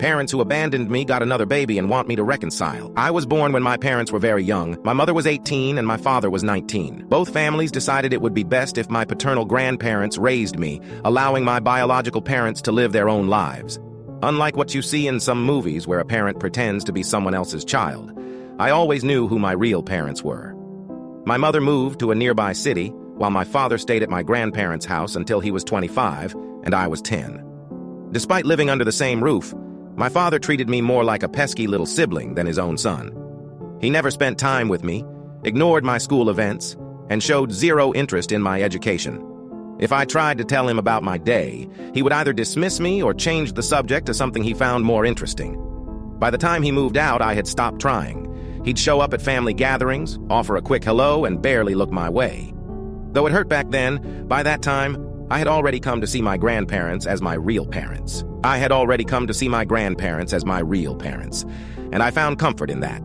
Parents who abandoned me got another baby and want me to reconcile. I was born when my parents were very young. My mother was 18 and my father was 19. Both families decided it would be best if my paternal grandparents raised me, allowing my biological parents to live their own lives. Unlike what you see in some movies where a parent pretends to be someone else's child, I always knew who my real parents were. My mother moved to a nearby city, while my father stayed at my grandparents' house until he was 25 and I was 10. Despite living under the same roof, my father treated me more like a pesky little sibling than his own son. He never spent time with me, ignored my school events, and showed zero interest in my education. If I tried to tell him about my day, he would either dismiss me or change the subject to something he found more interesting. By the time he moved out, I had stopped trying. He'd show up at family gatherings, offer a quick hello, and barely look my way. Though it hurt back then, by that time, I had already come to see my grandparents as my real parents. And I found comfort in that.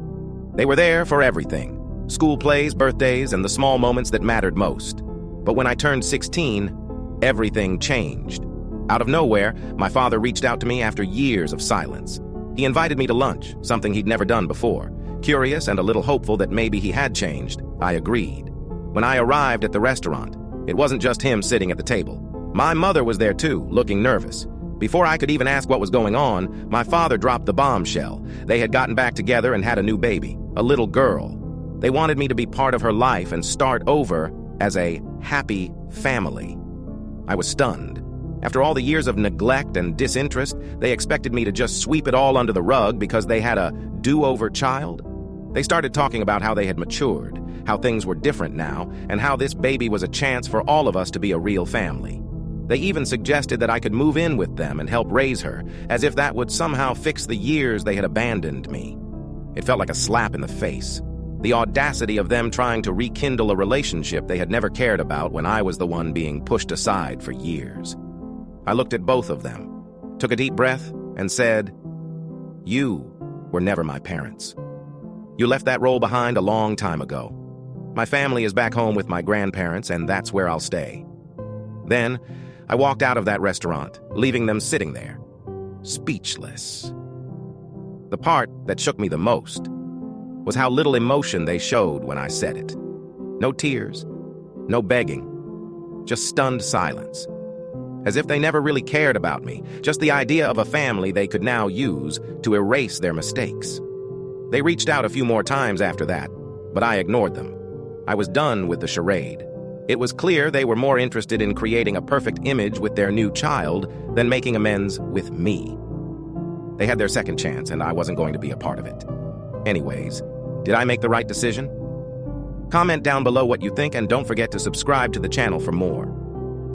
They were there for everything: school plays, birthdays, and the small moments that mattered most. But when I turned 16, everything changed. Out of nowhere, my father reached out to me after years of silence. He invited me to lunch, something he'd never done before. Curious and a little hopeful that maybe he had changed, I agreed. When I arrived at the restaurant, it wasn't just him sitting at the table. My mother was there too, looking nervous. Before I could even ask what was going on, my father dropped the bombshell. They had gotten back together and had a new baby, a little girl. They wanted me to be part of her life and start over as a happy family. I was stunned. After all the years of neglect and disinterest, they expected me to just sweep it all under the rug because they had a do-over child? They started talking about how they had matured, how things were different now, and how this baby was a chance for all of us to be a real family. They even suggested that I could move in with them and help raise her, as if that would somehow fix the years they had abandoned me. It felt like a slap in the face. The audacity of them trying to rekindle a relationship they had never cared about when I was the one being pushed aside for years. I looked at both of them, took a deep breath, and said, "You were never my parents. You left that role behind a long time ago. My family is back home with my grandparents, and that's where I'll stay." Then, I walked out of that restaurant, leaving them sitting there, speechless. The part that shook me the most was how little emotion they showed when I said it. No tears, no begging, just stunned silence. As if they never really cared about me, just the idea of a family they could now use to erase their mistakes. They reached out a few more times after that, but I ignored them. I was done with the charade. It was clear they were more interested in creating a perfect image with their new child than making amends with me. They had their second chance, and I wasn't going to be a part of it. Anyways, did I make the right decision? Comment down below what you think, and don't forget to subscribe to the channel for more.